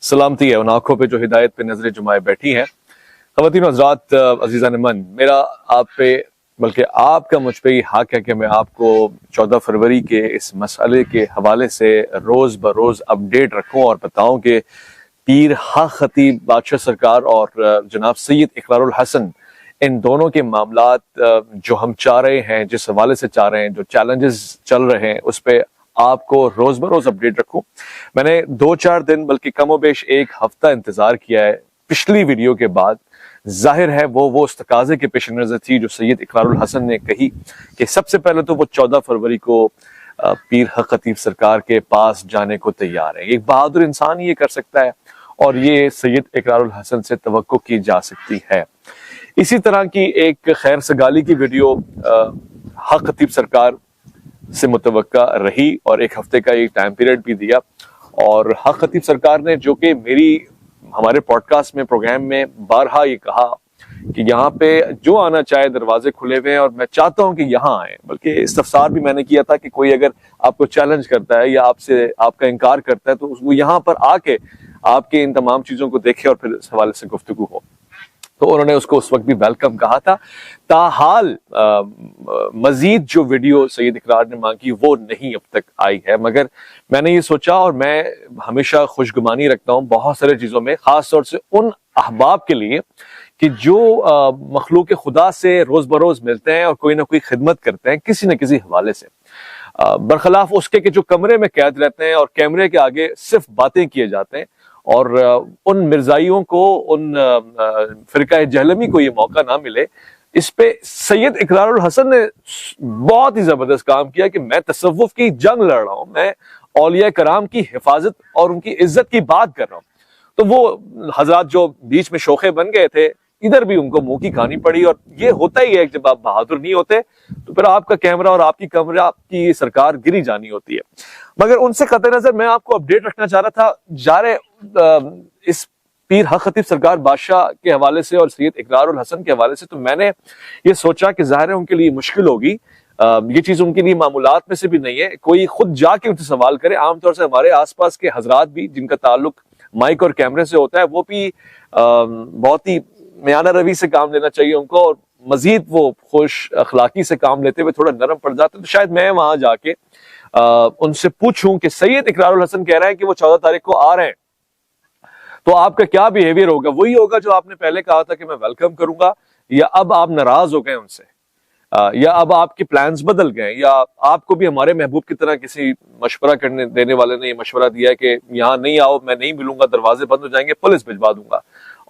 سلامتی ہے ان آنکھوں پہ جو ہدایت پہ نظریں جمائے بیٹھی ہیں۔ خواتین و حضرات، عزیزان من، میرا آپ پہ بلکہ آپ کا مجھ پہ یہ حق ہے کہ میں آپ کو 14 فروری کے اس مسئلے کے حوالے سے روز بروز اپڈیٹ رکھوں اور بتاؤں کہ پیر حق خطیب بادشاہ سرکار اور جناب سید اقرار الحسن، ان دونوں کے معاملات جو ہم چاہ رہے ہیں، جس حوالے سے چاہ رہے ہیں، جو چیلنجز چل رہے ہیں، اس پہ آپ کو روز بروز اپڈیٹ رکھوں۔ میں نے 2-4 دن بلکہ کم و بیش 1 ہفتہ انتظار کیا ہے پچھلی ویڈیو کے بعد۔ ظاہر ہے وہ اس تقاضے کے پیش نظر تھی جو سید اقرار الحسن نے کہی کہ سب سے پہلے تو وہ 14 فروری کو پیر حق خطیب سرکار کے پاس جانے کو تیار ہے۔ ایک بہادر انسان یہ کر سکتا ہے اور یہ سید اقرار الحسن سے توقع کی جا سکتی ہے۔ اسی طرح کی ایک خیر سگالی کی ویڈیو حق خطیب سرکار سے متوقع رہی اور 1 ہفتے کا ایک ٹائم پیریڈ بھی دیا، اور حق خطیب سرکار نے جو کہ ہمارے پوڈ کاسٹ میں پروگرام میں بارہا یہ کہا کہ یہاں پہ جو آنا چاہے دروازے کھلے ہوئے ہیں اور میں چاہتا ہوں کہ یہاں آئیں، بلکہ استفسار بھی میں نے کیا تھا کہ کوئی اگر آپ کو چیلنج کرتا ہے یا آپ کا انکار کرتا ہے تو وہ یہاں پر آ کے آپ کے ان تمام چیزوں کو دیکھے اور پھر اس حوالے سے گفتگو ہو۔ تو انہوں نے اس کو اس وقت بھی ویلکم کہا تھا۔ تاحال مزید جو ویڈیو سید اقرار نے مانگی وہ نہیں اب تک آئی ہے، مگر میں نے یہ سوچا، اور میں ہمیشہ خوشگمانی رکھتا ہوں بہت سارے چیزوں میں، خاص طور سے ان احباب کے لیے کہ جو مخلوق خدا سے روز بروز ملتے ہیں اور کوئی نہ کوئی خدمت کرتے ہیں کسی نہ کسی حوالے سے، برخلاف اس کے کہ جو کمرے میں قید رہتے ہیں اور کیمرے کے آگے صرف باتیں کیے جاتے ہیں، اور ان مرزائیوں کو، ان فرقہ جہلمی کو یہ موقع نہ ملے۔ اس پہ سید اقرار الحسن نے بہت ہی زبردست کام کیا کہ میں تصوف کی جنگ لڑ رہا ہوں، میں اولیاء کرام کی حفاظت اور ان کی عزت کی بات کر رہا ہوں۔ تو وہ حضرات جو بیچ میں شوخے بن گئے تھے، ادھر بھی ان کو منہ کی کھانی پڑی، اور یہ ہوتا ہی ہے جب آپ بہادر نہیں ہوتے تو پھر آپ کا کیمرہ اور آپ کی کمرہ، آپ کی سرکار گری جانی ہوتی ہے۔ مگر ان سے قطع نظر میں آپ کو اپڈیٹ رکھنا چاہ رہا تھا اس پیر حق خطیب سرکار بادشاہ کے حوالے سے اور سید اقرار الحسن کے حوالے سے۔ تو میں نے یہ سوچا کہ ظاہر ہے ان کے لیے مشکل ہوگی، یہ چیز ان کے لیے معمولات میں سے بھی نہیں ہے، کوئی خود جا کے ان سے سوال کرے۔ عام طور سے ہمارے آس پاس کے حضرات بھی جن کا تعلق مائک اور کیمرے سے ہوتا ہے، وہ بھی بہت ہی میانہ روی سے کام لینا چاہیے ان کو، اور مزید وہ خوش اخلاقی سے کام لیتے ہوئے تھوڑا نرم پڑ جاتے ہیں۔ تو شاید میں وہاں جا کے ان سے پوچھوں کہ سید اقرار الحسن کہہ رہے ہیں کہ وہ 14 تاریخ کو آ رہے ہیں، تو آپ کا کیا بیہیویئر ہوگا؟ وہی ہوگا جو آپ نے پہلے کہا تھا کہ میں ویلکم کروں گا، یا اب آپ ناراض ہو گئے ان سے، یا اب آپ کے پلانز بدل گئے، یا آپ کو بھی ہمارے محبوب کی طرح کسی مشورہ دینے والے نے یہ مشورہ دیا ہے کہ یہاں نہیں آؤ، میں نہیں ملوں گا، دروازے بند ہو جائیں گے، پولیس بھجوا دوں گا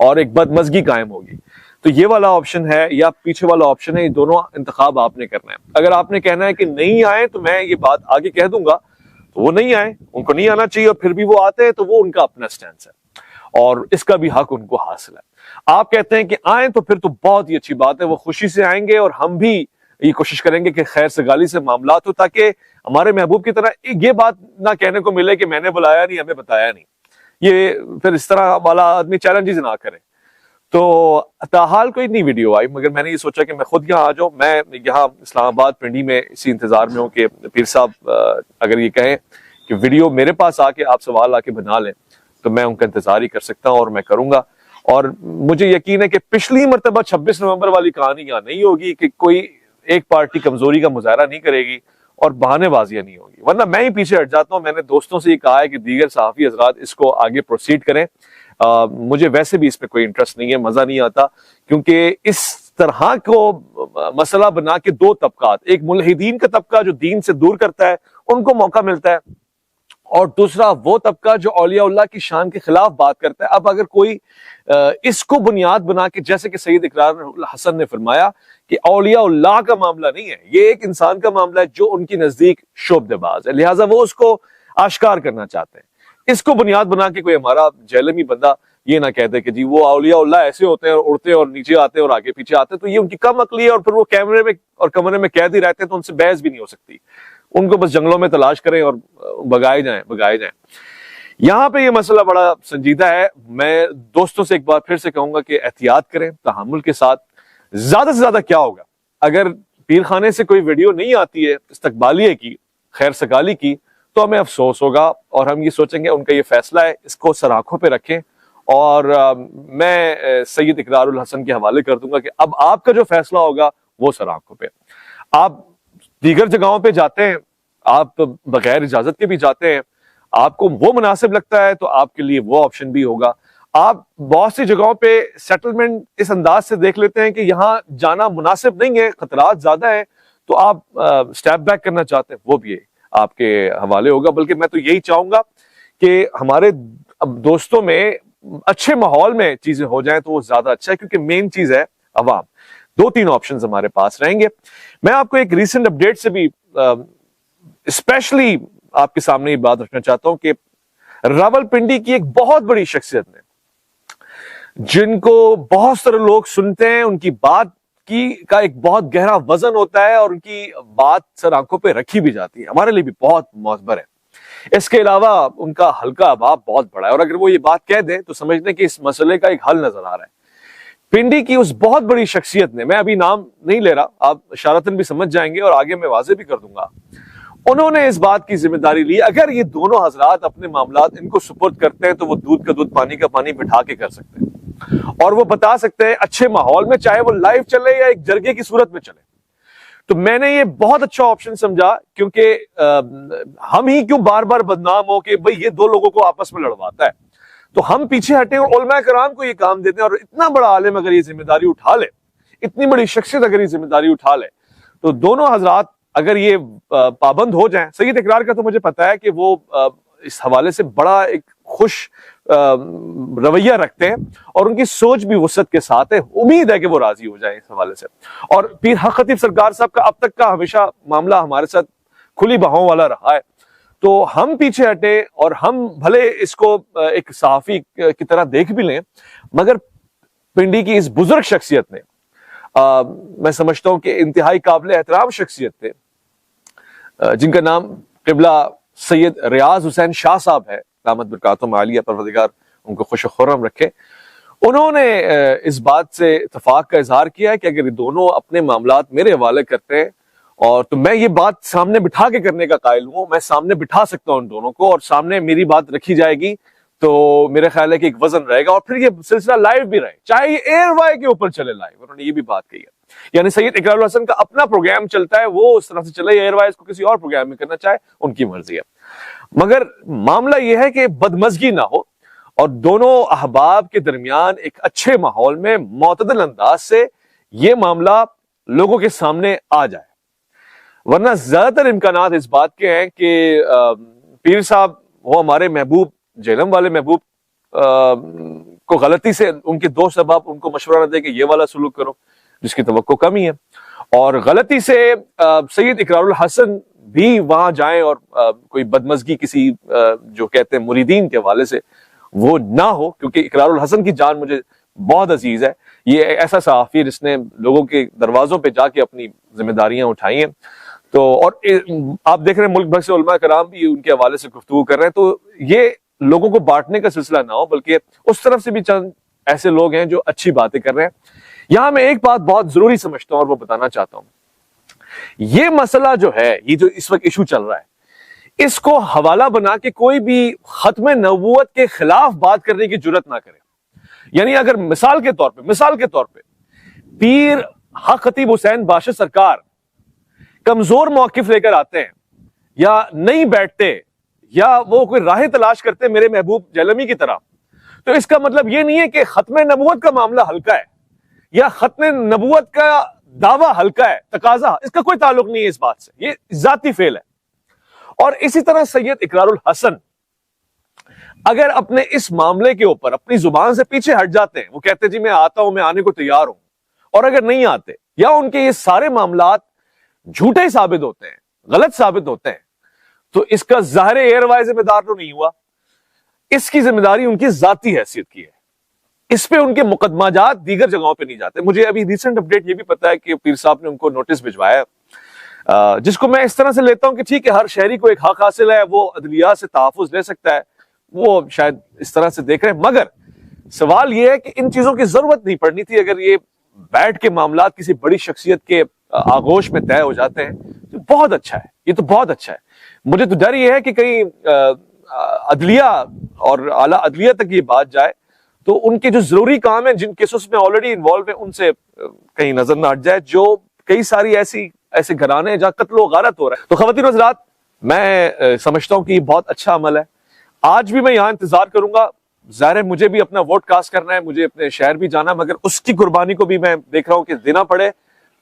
اور ایک بدمزگی قائم ہوگی۔ تو یہ والا آپشن ہے یا پیچھے والا آپشن ہے، یہ دونوں انتخاب آپ نے کرنا ہے۔ اگر آپ نے کہنا ہے کہ نہیں آئے تو میں یہ بات آگے کہہ دوں گا، تو وہ نہیں آئے، ان کو نہیں آنا چاہیے، اور پھر بھی وہ آتے ہیں تو وہ ان کا اپنا سٹینس ہے اور اس کا بھی حق ان کو حاصل ہے۔ آپ کہتے ہیں کہ آئیں تو پھر تو بہت ہی اچھی بات ہے، وہ خوشی سے آئیں گے، اور ہم بھی یہ کوشش کریں گے کہ خیر سگالی سے معاملات ہو، تاکہ ہمارے محبوب کی طرح یہ بات نہ کہنے کو ملے کہ میں نے بلایا نہیں، ہمیں بتایا نہیں۔ یہ پھر اس طرح والا آدمی چیلنجز نہ کرے۔ تو تاحال کوئی نہیں ویڈیو آئی، مگر میں نے یہ سوچا کہ میں خود یہاں آ جاؤں۔ میں یہاں اسلام آباد پنڈی میں اسی انتظار میں ہوں کہ پیر صاحب اگر یہ کہیں کہ ویڈیو میرے پاس آ کے آپ سوال آ کے بنا لیں تو میں ان کا انتظار ہی کر سکتا ہوں، اور میں کروں گا۔ اور مجھے یقین ہے کہ پچھلی مرتبہ 26 نومبر والی کہانی یہاں نہیں ہوگی کہ کوئی ایک پارٹی کمزوری کا مظاہرہ نہیں کرے گی اور بہانے بازیاں نہیں ہوگی، ورنہ میں ہی پیچھے ہٹ جاتا ہوں۔ میں نے دوستوں سے یہ کہا ہے کہ دیگر صحافی حضرات اس کو آگے پروسیڈ کریں۔ مجھے ویسے بھی اس پہ کوئی انٹرسٹ نہیں ہے، مزہ نہیں آتا، کیونکہ اس طرح کو مسئلہ بنا کے 2 طبقات، ایک ملحدین کا طبقہ جو دین سے دور کرتا ہے، ان کو موقع ملتا ہے، اور دوسرا وہ طبقہ جو اولیاء اللہ کی شان کے خلاف بات کرتا ہے۔ اب اگر کوئی اس کو بنیاد بنا کے، جیسے کہ سید اقرار الحسن نے فرمایا کہ اولیاء اللہ کا معاملہ نہیں ہے، یہ ایک انسان کا معاملہ ہے جو ان کی نزدیک شعبدے باز ہے، لہٰذا وہ اس کو آشکار کرنا چاہتے ہیں۔ اس کو بنیاد بنا کے کوئی ہمارا جہلمی بندہ یہ نہ کہتے کہ جی وہ اولیاء اللہ ایسے ہوتے ہیں اور اڑتے ہیں اور نیچے آتے ہیں اور آگے پیچھے آتے ہیں، تو یہ ان کی کم عقلی ہے، اور پھر وہ کیمرے میں اور کمرے میں قید ہی رہتے ہیں، تو ان سے بحث بھی نہیں ہو سکتی۔ ان کو بس جنگلوں میں تلاش کریں اور بگائے جائیں۔ یہاں پہ یہ مسئلہ بڑا سنجیدہ ہے۔ میں دوستوں سے ایک بار پھر سے کہوں گا کہ احتیاط کریں تحمل کے ساتھ۔ زیادہ سے زیادہ کیا ہوگا اگر پیر خانے سے کوئی ویڈیو نہیں آتی ہے استقبالیے کی، خیر سگالی کی، تو ہمیں افسوس ہوگا اور ہم یہ سوچیں گے ان کا یہ فیصلہ ہے، اس کو سر آنکھوں پہ رکھیں. اور میں سید اقرار الحسن کے حوالے کر دوں گا کہ اب آپ کا جو فیصلہ ہوگا وہ سر آنکھوں پہ. آپ دیگر جگہوں پہ جاتے ہیں، آپ بغیر اجازت کے بھی جاتے ہیں، آپ کو وہ مناسب لگتا ہے تو آپ کے لیے وہ آپشن بھی ہوگا. آپ بہت سی جگہوں پہ سیٹلمنٹ اس انداز سے دیکھ لیتے ہیں کہ یہاں جانا مناسب نہیں ہے، خطرات زیادہ ہیں، تو آپ سٹیپ بیک کرنا چاہتے ہیں، وہ بھی آپ کے حوالے ہوگا. بلکہ میں تو یہی چاہوں گا کہ ہمارے دوستوں میں اچھے ماحول میں چیزیں ہو جائیں تو وہ زیادہ اچھا ہے، کیونکہ مین چیز ہے عوام. 2-3 آپشنز ہمارے پاس رہیں گے. میں آپ کو ایک ریسنٹ اپڈیٹ سے بھی اسپیشلی آپ کے سامنے یہ بات رکھنا چاہتا ہوں کہ راولپنڈی کی ایک بہت بڑی شخصیت نے، جن کو بہت سارے لوگ سنتے ہیں، ان کی بات کا ایک بہت گہرا وزن ہوتا ہے اور ان کی بات سر آنکھوں پہ رکھی بھی جاتی ہے، ہمارے لیے بھی بہت معتبر ہے. اس کے علاوہ ان کا حلقہ اباب بہت بڑا ہے، اور اگر وہ یہ بات کہہ دیں تو سمجھ لیں کہ اس مسئلے کا ایک حل نظر آ رہا ہے. پنڈی کی اس بہت بڑی شخصیت نے، میں ابھی نام نہیں لے رہا، آپ اشارتاً بھی سمجھ جائیں گے اور آگے میں واضح بھی کر دوں گا، انہوں نے اس بات کی ذمہ داری لی. اگر یہ دونوں حضرات اپنے معاملات ان کو سپرد کرتے ہیں تو وہ دودھ کا دودھ پانی کا پانی بٹھا کے کر سکتے ہیں، اور وہ بتا سکتے ہیں اچھے ماحول میں، چاہے وہ لائیو چلے یا ایک جرگے کی صورت میں چلے. تو میں نے یہ بہت اچھا آپشن سمجھا، کیونکہ ہم ہی کیوں بار بار بدنام ہو کہ بھئی یہ دو لوگوں کو آپس میں لڑواتا ہے. تو ہم پیچھے ہٹیں اور علماء کرام کو یہ کام دیتے ہیں. اور اتنا بڑا عالم اگر یہ ذمہ داری اٹھا لے، اتنی بڑی شخصیت اگر یہ ذمہ داری اٹھا لے، تو دونوں حضرات اگر یہ پابند ہو جائیں. سید اقرار کا تو مجھے پتا ہے کہ وہ اس حوالے سے بڑا ایک خوش رویہ رکھتے ہیں اور ان کی سوچ بھی وسعت کے ساتھ ہے. امید ہے کہ وہ راضی ہو جائیں اس حوالے سے. اور پیر حق خطیب سرکار صاحب کا اب تک کا ہمیشہ معاملہ ہمارے ساتھ کھلی باہوں والا رہا ہے. تو ہم پیچھے ہٹے اور ہم بھلے اس کو ایک صحافی کی طرح دیکھ بھی لیں، مگر پنڈی کی اس بزرگ شخصیت نے، میں سمجھتا ہوں کہ انتہائی قابل احترام شخصیت تھے، جن کا نام قبلہ سید ریاض حسین شاہ صاحب ہے، دامت برکاتہم عالیہ، پروردگار ان کو خوش و خرم رکھے. انہوں نے اس بات سے اتفاق کا اظہار کیا ہے کہ اگر یہ دونوں اپنے معاملات میرے حوالے کرتے ہیں اور تو میں یہ بات سامنے بٹھا کے کرنے کا قائل ہوں، میں سامنے بٹھا سکتا ہوں ان دونوں کو، اور سامنے میری بات رکھی جائے گی تو میرا خیال ہے کہ ایک وزن رہے گا. اور پھر یہ سلسلہ لائیو بھی رہے، چاہے یہ ایئر وائی کے اوپر چلے لائیو. انہوں نے یہ بھی بات کہی ہے، یعنی سید اقرار الحسن کا اپنا پروگرام چلتا ہے، وہ اس طرح سے چلے، ایئر وائز کو کسی اور پروگرام میں کرنا چاہے ان کی مرضی ہے. مگر معاملہ یہ ہے کہ بدمزگی نہ ہو اور دونوں احباب کے درمیان ایک اچھے ماحول میں معتدل انداز سے یہ معاملہ لوگوں کے سامنے آ جائے. ورنہ زیادہ تر امکانات اس بات کے ہیں کہ پیر صاحب وہ ہمارے محبوب جہلم والے محبوب کو غلطی سے ان کے دوست احباب ان کو مشورہ نہ دے کہ یہ والا سلوک کرو جس کی توقع کم ہی ہے، اور غلطی سے سید اقرار الحسن بھی وہاں جائیں اور کوئی بدمزگی کسی جو کہتے ہیں مریدین کے حوالے سے وہ نہ ہو. کیونکہ اقرار الحسن کی جان مجھے بہت عزیز ہے، یہ ایسا صحافی ہے جس نے لوگوں کے دروازوں پہ جا کے اپنی ذمہ داریاں اٹھائی ہیں. تو اور آپ دیکھ رہے ہیں ملک بھر سے علماء کرام بھی ان کے حوالے سے گفتگو کر رہے ہیں. تو یہ لوگوں کو بانٹنے کا سلسلہ نہ ہو، بلکہ اس طرف سے بھی چند ایسے لوگ ہیں جو اچھی باتیں کر رہے ہیں. یہاں میں ایک بات بہت ضروری سمجھتا ہوں اور وہ بتانا چاہتا ہوں. یہ مسئلہ جو ہے، یہ جو اس وقت ایشو چل رہا ہے، اس کو حوالہ بنا کے کوئی بھی ختم نبوت کے خلاف بات کرنے کی جرت نہ کرے. یعنی اگر مثال کے طور پہ پیر حق خطیب حسین باشد سرکار کمزور موقف لے کر آتے ہیں یا نہیں بیٹھتے یا وہ کوئی راہ تلاش کرتے میرے محبوب جہلمی کی طرح، تو اس کا مطلب یہ نہیں ہے کہ ختم نبوت کا معاملہ ہلکا ہے یا ختم نبوت کا دعویٰ ہلکا ہے، تقاضا، اس کا کوئی تعلق نہیں ہے اس بات سے، یہ ذاتی فعل ہے. اور اسی طرح سید اقرار الحسن اگر اپنے اس معاملے کے اوپر اپنی زبان سے پیچھے ہٹ جاتے ہیں، وہ کہتے ہیں جی میں آتا ہوں، میں آنے کو تیار ہوں، اور اگر نہیں آتے یا ان کے یہ سارے معاملات جھوٹے ثابت ہوتے ہیں، غلط ثابت ہوتے ہیں، تو اس کا ظاہر ایئر وائز ذمہ دار تو نہیں ہوا. اس کی ذمہ داری ان کی ذاتی حیثیت کی ہے، اس پہ ان کے مقدمہ جات دیگر جگہوں پہ نہیں جاتے. مجھے ابھی ریسنٹ اپڈیٹ یہ بھی پتا ہے کہ پیر صاحب نے ان کو نوٹس بھجوایا، جس کو میں اس طرح سے لیتا ہوں کہ ٹھیک ہے، ہر شہری کو ایک حق حاصل ہے، وہ عدلیہ سے تحفظ لے سکتا ہے، وہ شاید اس طرح سے دیکھ رہے ہیں. مگر سوال یہ ہے کہ ان چیزوں کی ضرورت نہیں پڑنی تھی. اگر یہ بیٹھ کے معاملات کسی بڑی شخصیت کے آغوش میں طے ہو جاتے ہیں تو بہت اچھا ہے، یہ تو بہت اچھا ہے. مجھے تو ڈر یہ ہے کہ کہیں عدلیہ اور اعلیٰ عدلیہ تک یہ بات جائے تو ان کے جو ضروری کام ہیں جن کیسز میں آلریڈی انوالو ہیں ان سے کہیں نظر نہ ہٹ جائے، جو کئی ساری ایسے گھرانے ہیں جہاں قتل و غارت ہو رہا ہے۔ تو خواتین و حضرات، میں سمجھتا ہوں کہ یہ بہت اچھا عمل ہے۔ آج بھی میں یہاں انتظار کروں گا، ظاہر ہے مجھے بھی اپنا ووٹ کاسٹ کرنا ہے، مجھے اپنے شہر بھی جانا، مگر اس کی قربانی کو بھی میں دیکھ رہا ہوں کہ دینا پڑے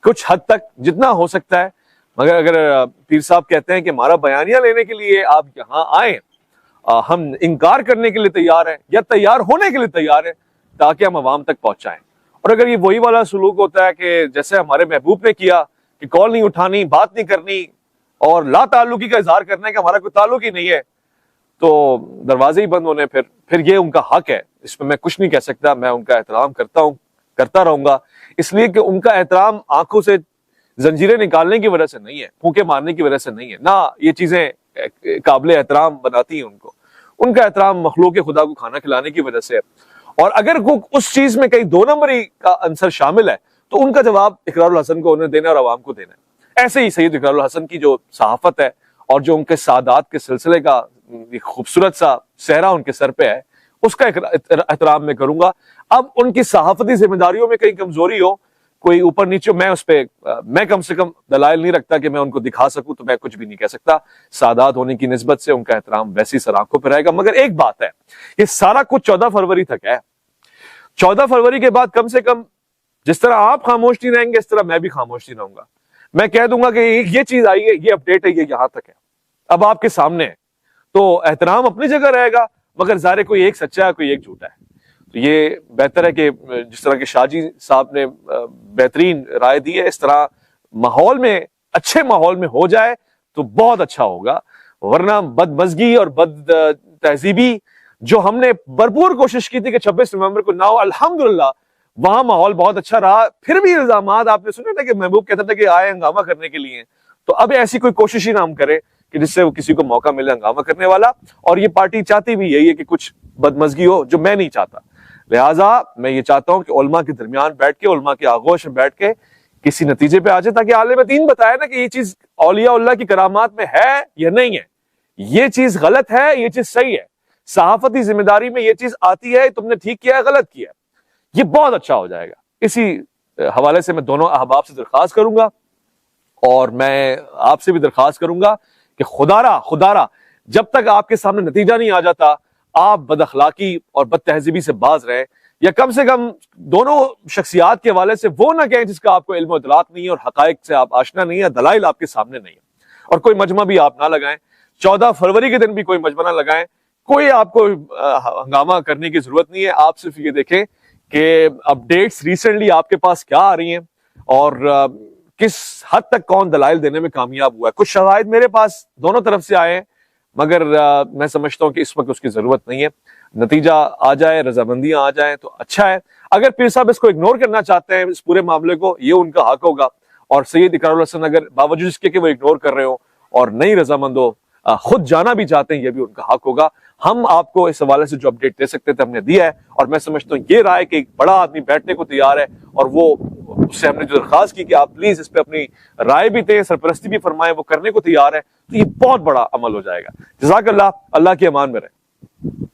کچھ حد تک جتنا ہو سکتا ہے۔ مگر اگر پیر صاحب کہتے ہیں کہ ہمارا بیانیہ لینے کے لیے آپ یہاں آئیں، ہم انکار کرنے کے لیے تیار ہیں یا تیار ہونے کے لیے تیار ہیں تاکہ ہم عوام تک پہنچائیں۔ اور اگر یہ وہی والا سلوک ہوتا ہے کہ جیسے ہمارے محبوب نے کیا کہ کال نہیں اٹھانی، بات نہیں کرنی اور لا تعلقی کا اظہار کرنا ہے کہ ہمارا کوئی تعلق ہی نہیں ہے، تو دروازے ہی بند ہونے، پھر یہ ان کا حق ہے، اس میں کچھ نہیں کہہ سکتا۔ میں ان کا احترام کرتا رہوں گا، اس لیے کہ ان کا احترام آنکھوں سے زنجیریں نکالنے کی وجہ سے نہیں ہے، پھونکے مارنے کی وجہ سے نہیں ہے، نہ یہ چیزیں قابل احترام بناتی ہیں ان کو۔ ان کا احترام مخلوق خدا کو کھانا کھلانے کی وجہ سے ہے۔ اور اگر اس چیز میں کئی دو نمبری کا عنصر شامل ہے تو ان کا جواب اقرار الحسن کو انہیں دینا اور عوام کو دینا ہے۔ ایسے ہی سید اقرار الحسن کی جو صحافت ہے اور جو ان کے سادات کے سلسلے کا خوبصورت سا صحرا ان کے سر پہ ہے، اس کا احترام میں کروں گا۔ اب ان کی صحافتی ذمہ داریوں میں کہیں کمزوری ہو، کوئی اوپر نیچے، میں کم سے کم دلائل نہیں رکھتا کہ میں ان کو دکھا سکوں، تو میں کچھ بھی نہیں کہہ سکتا۔ سادات ہونے کی نسبت سے ان کا احترام ویسی سر آنکھوں پہ رہے گا۔ مگر ایک بات ہے، یہ سارا کچھ 14 فروری تک ہے۔ 14 فروری کے بعد کم سے کم جس طرح آپ خاموش نہیں رہیں گے اس طرح میں بھی خاموش نہیں رہوں گا۔ میں کہہ دوں گا کہ یہ چیز آئی ہے، یہ اپڈیٹ ہے، یہ یہاں تک ہے، اب آپ کے سامنے ہے، تو احترام اپنی جگہ رہے گا، مگر ظاہر کوئی ایک سچا ہے، کوئی ایک جھوٹا ہے۔ تو یہ بہتر ہے کہ جس طرح کے شاہ جی صاحب نے بہترین رائے دی ہے، اس طرح ماحول میں، اچھے ماحول میں ہو جائے تو بہت اچھا ہوگا، ورنہ بدمزگی اور بد تہذیبی جو ہم نے بھرپور کوشش کی تھی کہ 26 نومبر کو نہ ہو، الحمدللہ وہاں ماحول بہت اچھا رہا۔ پھر بھی الزامات آپ نے سنے تھا کہ محبوب کہتا تھا کہ آئے ہنگامہ کرنے کے لیے، تو اب ایسی کوئی کوشش ہی نہ ہم کریں کہ جس سے وہ کسی کو موقع ملے ہنگامہ کرنے والا۔ اور یہ پارٹی چاہتی بھی یہی ہے کہ کچھ بدمزگی ہو، جو میں نہیں چاہتا۔ لہٰذا میں یہ چاہتا ہوں کہ علماء کے درمیان بیٹھ کے، علماء کے آغوش میں بیٹھ کے کسی نتیجے پہ آ جائے، تاکہ عالم دین بتائے نا کہ یہ چیز اولیاء اللہ کی کرامات میں ہے یا نہیں ہے، یہ چیز غلط ہے، یہ چیز صحیح ہے، صحافتی ذمہ داری میں یہ چیز آتی ہے، تم نے ٹھیک کیا ہے، غلط کیا ہے، یہ بہت اچھا ہو جائے گا۔ اسی حوالے سے میں دونوں احباب سے درخواست کروں گا، اور میں آپ سے بھی درخواست کروں گا کہ خدارا جب تک آپ کے سامنے نتیجہ نہیں آ جاتا، آپ بد اخلاقی اور بد تہذیبی سے باز رہیں، یا کم سے کم دونوں شخصیات کے حوالے سے وہ نہ کہیں جس کا آپ کو علم و اطلاق نہیں ہے اور حقائق سے آپ آشنا نہیں ہے، دلائل آپ کے سامنے نہیں ہے۔ اور کوئی مجمع بھی آپ نہ لگائیں، 14 فروری کے دن بھی کوئی مجمع نہ لگائیں، کوئی آپ کو ہنگامہ کرنے کی ضرورت نہیں ہے۔ آپ صرف یہ دیکھیں کہ اپڈیٹس ریسنٹلی آپ کے پاس کیا آ رہی ہیں اور کس حد تک کون دلائل دینے میں کامیاب ہوا ہے۔ کچھ شواہد میرے پاس دونوں طرف سے آئے ہیں، مگر میں سمجھتا ہوں کہ اس وقت اس کی ضرورت نہیں ہے۔ نتیجہ آ جائے، رضامندیاں آ جائیں تو اچھا ہے۔ اگر پیر صاحب اس کو اگنور کرنا چاہتے ہیں، اس پورے معاملے کو، یہ ان کا حق ہوگا۔ اور سید اقرار الحسن اگر باوجود اس کے کہ وہ اگنور کر رہے ہو اور نہیں رضامند ہو، خود جانا بھی چاہتے ہیں، یہ بھی ان کا حق ہوگا۔ ہم آپ کو اس حوالے سے جو اپڈیٹ دے سکتے تھے ہم نے دیا ہے، اور میں سمجھتا ہوں یہ رائے کہ ایک بڑا آدمی بیٹھنے کو تیار ہے، اور وہ اس سے ہم نے جو درخواست کی کہ آپ پلیز اس پہ اپنی رائے بھی دیں، سرپرستی بھی فرمائیں، وہ کرنے کو تیار ہے، تو یہ بہت بڑا عمل ہو جائے گا۔ جزاک اللہ، اللہ کی امان میں رہیں۔